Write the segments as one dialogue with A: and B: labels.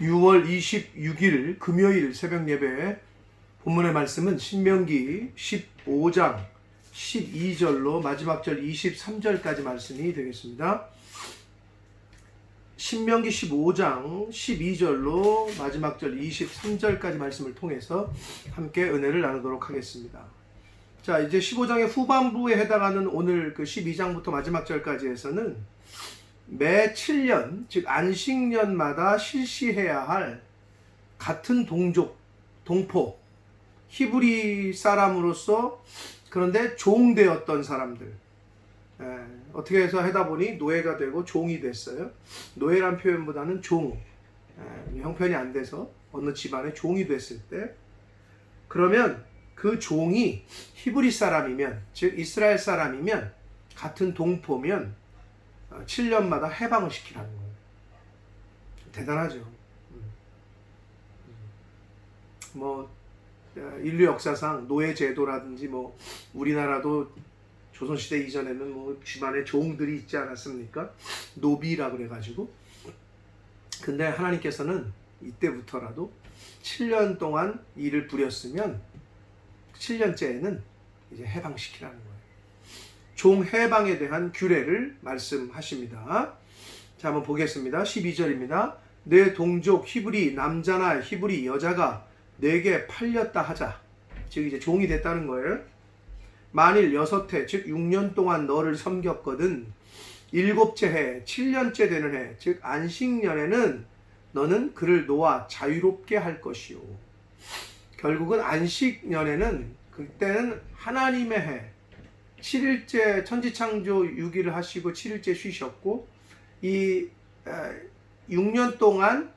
A: 6월 26일 금요일 새벽 예배 본문의 말씀은 신명기 15장 12절로 마지막 절 23절까지 말씀이 되겠습니다. 신명기 15장 12절로 마지막 절 23절까지 말씀을 통해서 함께 은혜를 나누도록 하겠습니다. 자, 이제 15장의 후반부에 해당하는 오늘 그 12장부터 마지막 절까지에서는 매 7년, 즉 안식년마다 실시해야 할 같은 동족, 동포, 히브리 사람으로서 그런데 종되었던 사람들, 어떻게 해서 하다 보니 노예가 되고 종이 됐어요. 노예란 표현보다는 종, 형편이 안 돼서 어느 집안의 종이 됐을 때, 그러면 그 종이 히브리 사람이면, 즉 이스라엘 사람이면, 같은 동포면 7년마다 해방을 시키라는 거예요. 대단하죠. 인류 역사상 노예 제도라든지 우리나라도 조선시대 이전에는 집안에 종들이 있지 않았습니까? 노비라 그래가지고. 근데 하나님께서는 이때부터라도 7년 동안 일을 부렸으면 7년째에는 이제 해방시키라는 거예요. 종 해방에 대한 규례를 말씀하십니다. 자, 한번 보겠습니다. 12절입니다. 내 동족 히브리 남자나 히브리 여자가 내게 팔렸다 하자. 즉 이제 종이 됐다는 거예요. 만일 6해, 즉 6년 동안 너를 섬겼거든 7째 해, 7년째 되는 해, 즉 안식년에는 너는 그를 놓아 자유롭게 할 것이요. 결국은 안식년에는 그때는 하나님의 해, 7일째 천지창조 6일을 하시고 7일째 쉬셨고, 이 6년 동안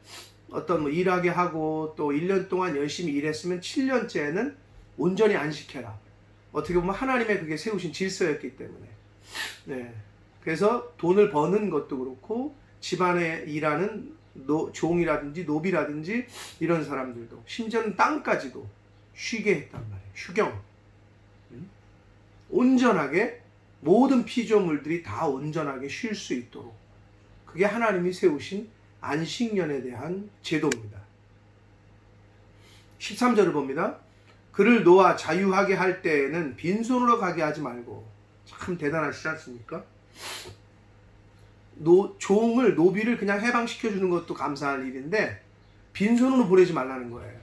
A: 일하게 하고 또 1년 동안 열심히 일했으면 7년째에는 온전히 안식해라. 어떻게 보면 하나님의 그게 세우신 질서였기 때문에. 네. 그래서 돈을 버는 것도 그렇고 집안에 일하는 종이라든지 노비라든지 이런 사람들도, 심지어는 땅까지도 쉬게 했단 말이에요. 휴경. 온전하게 모든 피조물들이 다 온전하게 쉴 수 있도록, 그게 하나님이 세우신 안식년에 대한 제도입니다. 13절을 봅니다. 그를 놓아 자유하게 할 때에는 빈손으로 가게 하지 말고. 참 대단하시지 않습니까? 종을, 노비를 그냥 해방시켜주는 것도 감사할 일인데 빈손으로 보내지 말라는 거예요.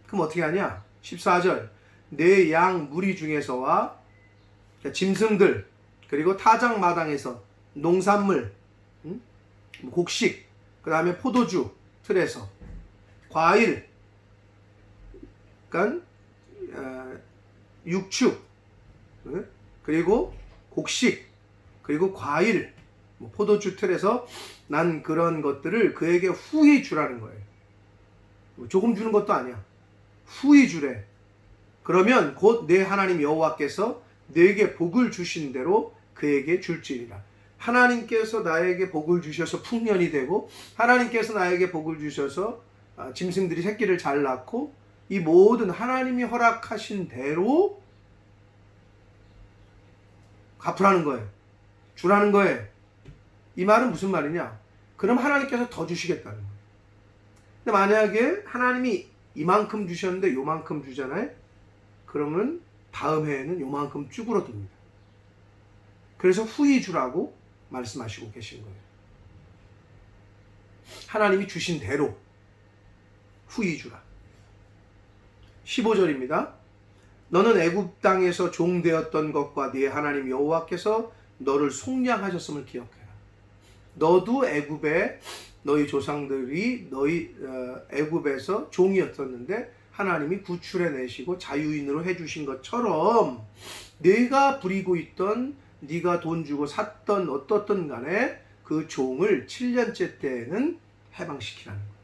A: 그럼 어떻게 하냐? 14절 내 양 무리 중에서와 짐승들, 그리고 타작 마당에서 농산물, 곡식, 그 다음에 포도주 틀에서 과일, 그러니까 육축, 그리고 곡식, 그리고 과일, 포도주 틀에서 난 그런 것들을 그에게 후히 주라는 거예요. 조금 주는 것도 아니야. 후히 주래. 그러면 곧 내 하나님 여호와께서 내게 복을 주신 대로 그에게 줄지니라. 하나님께서 나에게 복을 주셔서 풍년이 되고, 하나님께서 나에게 복을 주셔서 짐승들이 새끼를 잘 낳고, 이 모든 하나님이 허락하신 대로 갚으라는 거예요. 주라는 거예요. 이 말은 무슨 말이냐? 그럼 하나님께서 더 주시겠다는 거예요. 근데 만약에 하나님이 이만큼 주셨는데 요만큼 주잖아요? 그러면 다음 해에는 요만큼 쭈그러듭니다. 그래서 후히 주라고 말씀하시고 계신 거예요. 하나님이 주신 대로 후히 주라. 15절입니다. 너는 애굽 땅에서 종되었던 것과 네 하나님 여호와께서 너를 속량하셨음을 기억해라. 너도 애굽에 너희 조상들이 애굽에서 종이었었는데 하나님이 구출해 내시고 자유인으로 해주신 것처럼 네가 부리고 있던, 네가 돈 주고 샀던 어떻든 간에 그 종을 7년째 때에는 해방시키라는 거예요.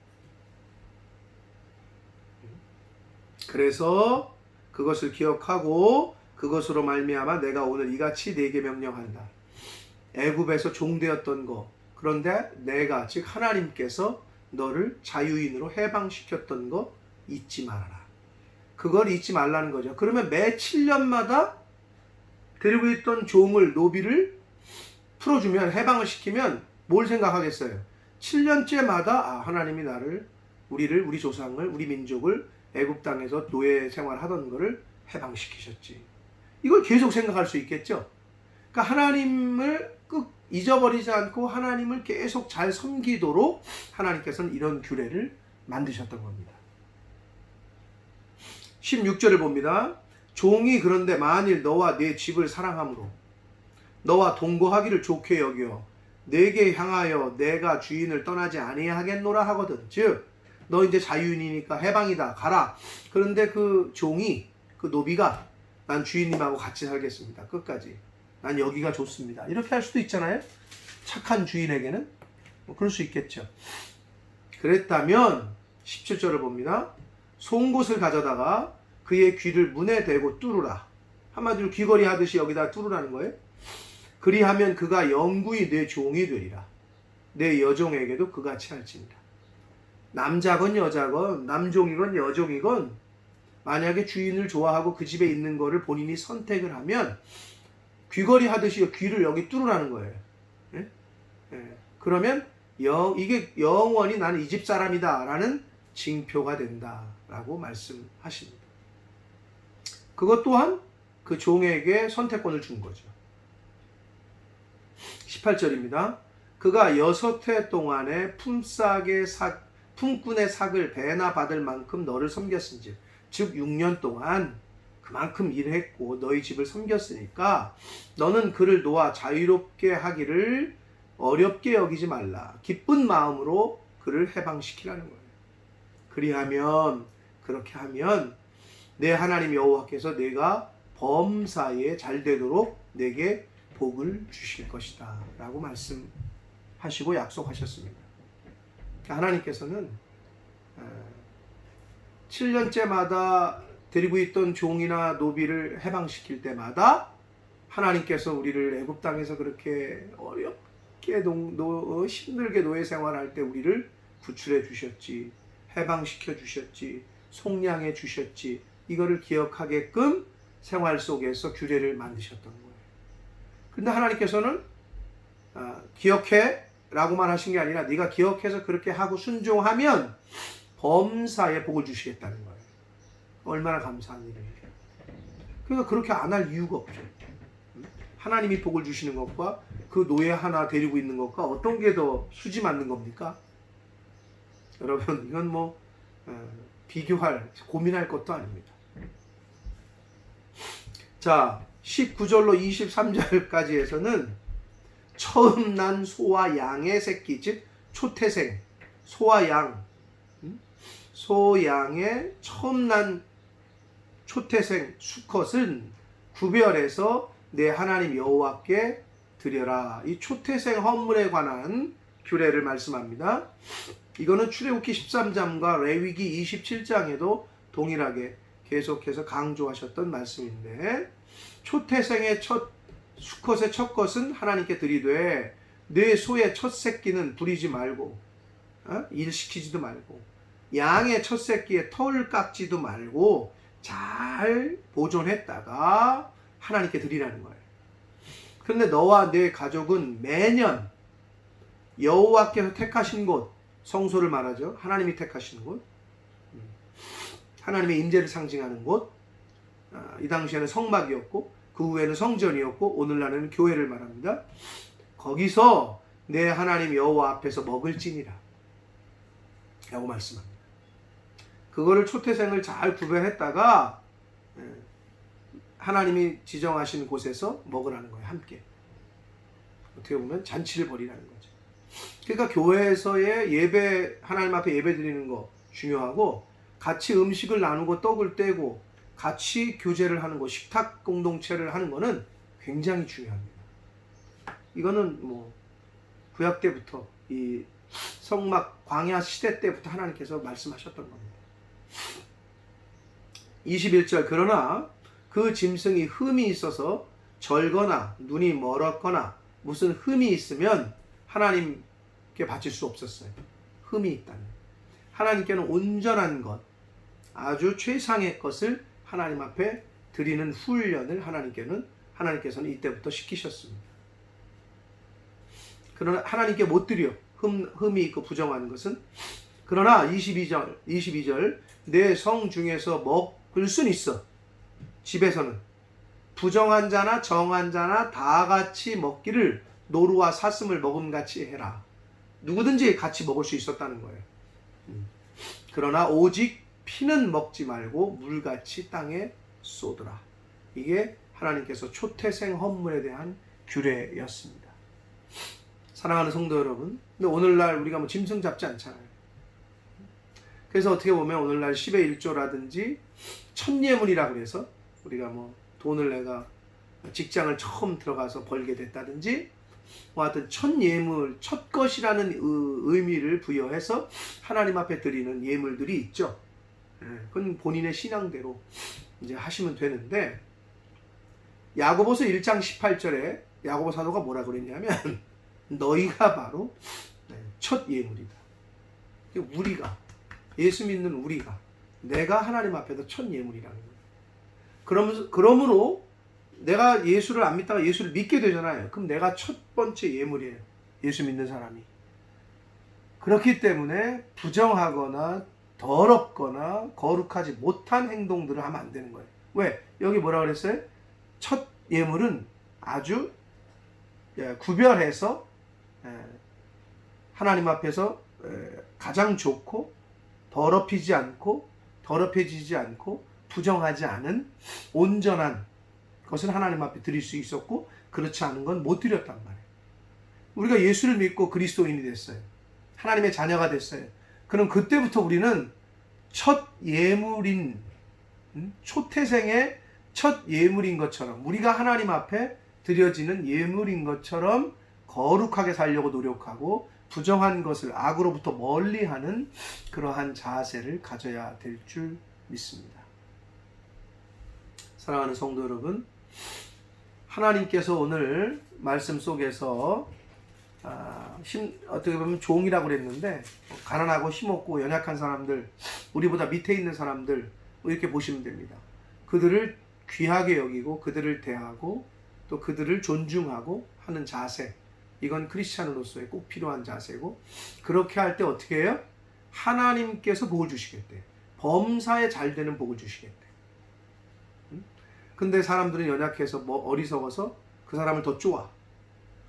A: 그래서 그것을 기억하고 그것으로 말미암아 내가 오늘 이같이 네게 명령한다. 애굽에서 종되었던 것, 그런데 내가, 즉 하나님께서 너를 자유인으로 해방시켰던 것 잊지 말아라. 그걸 잊지 말라는 거죠. 그러면 매 7년마다 데리고 있던 종을, 노비를 풀어주면, 해방을 시키면 뭘 생각하겠어요? 7년째마다 하나님이 우리 조상을, 우리 민족을 애굽 땅에서 노예 생활하던 거를 해방시키셨지. 이걸 계속 생각할 수 있겠죠. 그러니까 하나님을 잊어버리지 않고 하나님을 계속 잘 섬기도록 하나님께서는 이런 규례를 만드셨던 겁니다. 16절을 봅니다. 종이 그런데 만일 너와 네 집을 사랑함으로 너와 동거하기를 좋게 여겨 내게 향하여 내가 주인을 떠나지 아니하겠노라 하거든. 즉 너 이제 자유인이니까 해방이다, 가라. 그런데 그 종이, 그 노비가 난 주인님하고 같이 살겠습니다, 끝까지. 난 여기가 좋습니다, 이렇게 할 수도 있잖아요. 착한 주인에게는 그럴 수 있겠죠. 그랬다면 17절을 봅니다. 송곳을 가져다가 그의 귀를 문에 대고 뚫으라. 한마디로 귀걸이 하듯이 여기다 뚫으라는 거예요. 그리하면 그가 영구히 내 종이 되리라. 내 여종에게도 그같이 할지니라. 남자건 여자건 남종이건 여종이건 만약에 주인을 좋아하고 그 집에 있는 거를 본인이 선택을 하면 귀걸이 하듯이 귀를 여기 뚫으라는 거예요. 예? 예. 그러면 이게 영원히 나는 이 집 사람이다 라는 징표가 된다 라고 말씀하십니다. 그것 또한 그 종에게 선택권을 준 거죠. 18절입니다. 그가 6해 동안에 품꾼의 삭을 배나 받을 만큼 너를 섬겼은즉, 즉 6년 동안 그만큼 일했고 너희 집을 섬겼으니까 너는 그를 놓아 자유롭게 하기를 어렵게 여기지 말라. 기쁜 마음으로 그를 해방시키라는 거예요. 그렇게 하면 내 하나님 여호와께서 내가 범사에 잘 되도록 내게 복을 주실 것이다 라고 말씀하시고 약속하셨습니다. 하나님께서는 7년째마다 데리고 있던 종이나 노비를 해방시킬 때마다 하나님께서 우리를 애굽 땅에서 그렇게 어렵게 힘들게 노예 생활할 때 우리를 구출해 주셨지, 해방시켜 주셨지, 속량해 주셨지, 이거를 기억하게끔 생활 속에서 규례를 만드셨던 거예요. 근데 하나님께서는 기억해 라고만 하신 게 아니라 네가 기억해서 그렇게 하고 순종하면 범사에 복을 주시겠다는 거예요. 얼마나 감사한 일이에요. 그러니까 그렇게 안 할 이유가 없죠. 하나님이 복을 주시는 것과 그 노예 하나 데리고 있는 것과 어떤 게 더 수지 맞는 겁니까? 여러분, 이건 고민할 것도 아닙니다. 자, 19절로 23절까지에서는 처음 난 소와 양의 새끼, 즉 초태생, 소와 양, 소양의 처음 난 초태생 수컷은 구별해서 내 하나님 여호와께 드려라. 이 초태생 헌물에 관한 규례를 말씀합니다. 이거는 출애굽기 13장과 레위기 27장에도 동일하게 계속해서 강조하셨던 말씀인데, 초태생의 수컷의 첫 것은 하나님께 드리되 내 소의 첫 새끼는 부리지 말고 일시키지도 말고 양의 첫 새끼의 털 깎지도 말고 잘 보존했다가 하나님께 드리라는 거예요. 그런데 너와 내 가족은 매년 여호와께서 택하신 곳, 성소를 말하죠. 하나님이 택하신 곳, 하나님의 임재를 상징하는 곳, 이 당시에는 성막이었고 그 후에는 성전이었고 오늘날은 교회를 말합니다. 거기서 내 하나님 여호와 앞에서 먹을지니라 라고 말씀합니다. 그거를 초태생을 잘 구별했다가 하나님이 지정하신 곳에서 먹으라는 거예요. 함께. 어떻게 보면 잔치를 벌이라는 거죠. 그러니까 교회에서의 예배, 하나님 앞에 예배 드리는 거 중요하고, 같이 음식을 나누고 떡을 떼고 같이 교제를 하는 거, 식탁 공동체를 하는 거는 굉장히 중요합니다. 이거는 구약 때부터 이 성막 광야 시대 때부터 하나님께서 말씀하셨던 겁니다. 21절, 그러나 그 짐승이 흠이 있어서 절거나 눈이 멀었거나 무슨 흠이 있으면 하나님께 바칠 수 없었어요. 흠이 있다면 하나님께는 온전한 것, 아주 최상의 것을 하나님 앞에 드리는 훈련을 하나님께서는 이때부터 시키셨습니다. 그러나 하나님께 못 드려, 흠이 있고 부정하는 것은. 그러나 22절 내 성 중에서 먹을 순 있어. 집에서는 부정한 자나 정한 자나 다 같이 먹기를 노루와 사슴을 먹음같이 해라. 누구든지 같이 먹을 수 있었다는 거예요. 그러나 오직 피는 먹지 말고 물같이 땅에 쏟으라. 이게 하나님께서 초태생 헌물에 대한 규례였습니다. 사랑하는 성도 여러분, 근데 오늘날 우리가 뭐 짐승 잡지 않잖아요. 그래서 어떻게 보면 오늘날 10의 1조라든지 천예물이라 그래서 우리가 뭐 돈을 내가 직장을 처음 들어가서 벌게 됐다든지 뭐 하여튼 천예물, 첫것이라는 의미를 부여해서 하나님 앞에 드리는 예물들이 있죠. 그건 본인의 신앙대로 이제 하시면 되는데, 야고보서 1장 18절에 야고보 사도가 뭐라 그랬냐면 너희가 바로 첫 예물이다. 우리가, 예수 믿는 우리가, 내가 하나님 앞에서 첫 예물이라는 거예요. 그러므로 내가 예수를 안 믿다가 예수를 믿게 되잖아요. 그럼 내가 첫 번째 예물이에요. 예수 믿는 사람이. 그렇기 때문에 부정하거나 더럽거나 거룩하지 못한 행동들을 하면 안 되는 거예요. 왜? 여기 뭐라 그랬어요? 첫 예물은 아주 구별해서 하나님 앞에서 가장 좋고 더럽히지 않고 더럽혀지지 않고 부정하지 않은 온전한 것을 하나님 앞에 드릴 수 있었고, 그렇지 않은 건 못 드렸단 말이에요. 우리가 예수를 믿고 그리스도인이 됐어요. 하나님의 자녀가 됐어요. 그럼 그때부터 우리는 첫 예물인, 초태생의 첫 예물인 것처럼, 우리가 하나님 앞에 드려지는 예물인 것처럼 거룩하게 살려고 노력하고 부정한 것을 악으로부터 멀리하는 그러한 자세를 가져야 될 줄 믿습니다. 사랑하는 성도 여러분, 하나님께서 오늘 말씀 속에서 어떻게 보면 종이라고 그랬는데, 가난하고 힘없고 연약한 사람들, 우리보다 밑에 있는 사람들, 이렇게 보시면 됩니다. 그들을 귀하게 여기고 그들을 대하고 또 그들을 존중하고 하는 자세, 이건 크리스찬으로서의 꼭 필요한 자세고, 그렇게 할 때 어떻게 해요? 하나님께서 복을 주시겠대. 범사에 잘 되는 복을 주시겠대. 근데 사람들은 연약해서 어리석어서 그 사람을 더 쪼아,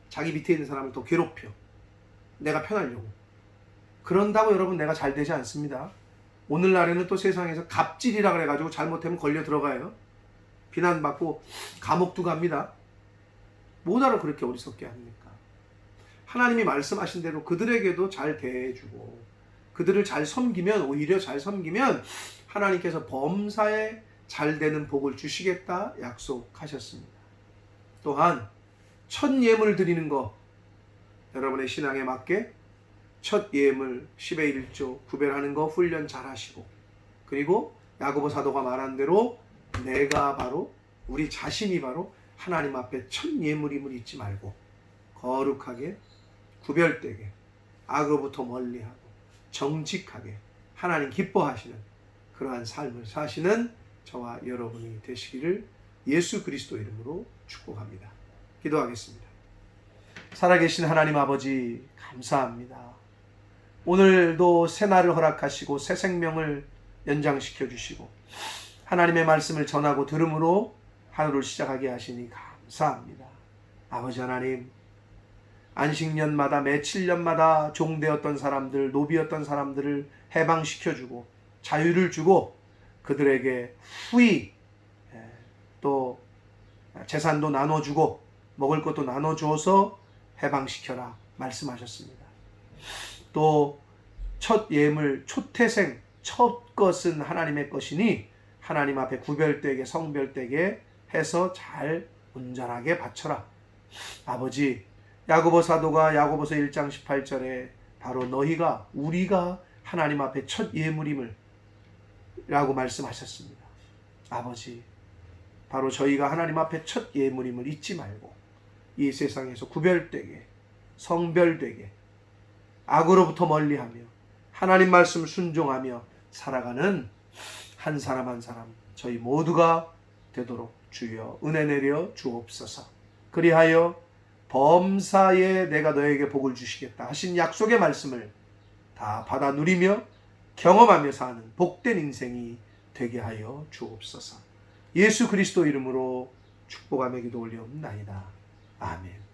A: 자기 밑에 있는 사람을 더 괴롭혀, 내가 편하려고. 그런다고 여러분 내가 잘 되지 않습니다. 오늘날에는 또 세상에서 갑질이라 그래가지고 잘못하면 걸려 들어가요. 비난받고 감옥도 갑니다. 뭐하러 그렇게 어리석게 합니까? 하나님이 말씀하신 대로 그들에게도 잘 대해주고 그들을 잘 섬기면, 오히려 잘 섬기면 하나님께서 범사에 잘 되는 복을 주시겠다 약속하셨습니다. 또한 첫 예물 드리는 거, 여러분의 신앙에 맞게 첫 예물 10의 1조 구별하는 거 훈련 잘 하시고, 그리고 야고보 사도가 말한 대로 내가 바로, 우리 자신이 바로 하나님 앞에 첫 예물임을 잊지 말고 거룩하게 구별되게 악으로부터 멀리하고 정직하게 하나님 기뻐하시는 그러한 삶을 사시는 저와 여러분이 되시기를 예수 그리스도 이름으로 축복합니다. 기도하겠습니다. 살아계신 하나님 아버지, 감사합니다. 오늘도 새 날을 허락하시고 새 생명을 연장시켜 주시고 하나님의 말씀을 전하고 들음으로 하루를 시작하게 하시니 감사합니다. 아버지 하나님, 안식년마다 매 7년마다 종되었던 사람들, 노비였던 사람들을 해방시켜주고 자유를 주고 그들에게 후히 또 재산도 나눠주고 먹을 것도 나눠주어서 해방시켜라 말씀하셨습니다. 또 첫 예물, 초태생, 첫 것은 하나님의 것이니 하나님 앞에 구별되게 성별되게 해서 잘 온전하게 바쳐라. 아버지, 야고보 사도가 야고보서 1장 18절에 바로 너희가, 우리가 하나님 앞에 첫 예물임을 라고 말씀하셨습니다. 아버지, 바로 저희가 하나님 앞에 첫 예물임을 잊지 말고 이 세상에서 구별되게 성별되게 악으로부터 멀리하며 하나님 말씀 순종하며 살아가는 한 사람 한 사람 저희 모두가 되도록 주여 은혜 내려 주옵소서. 그리하여 범사에 내가 너에게 복을 주시겠다 하신 약속의 말씀을 다 받아 누리며 경험하며 사는 복된 인생이 되게 하여 주옵소서. 예수 그리스도 이름으로 축복하며 기도 올리옵나이다. 아멘.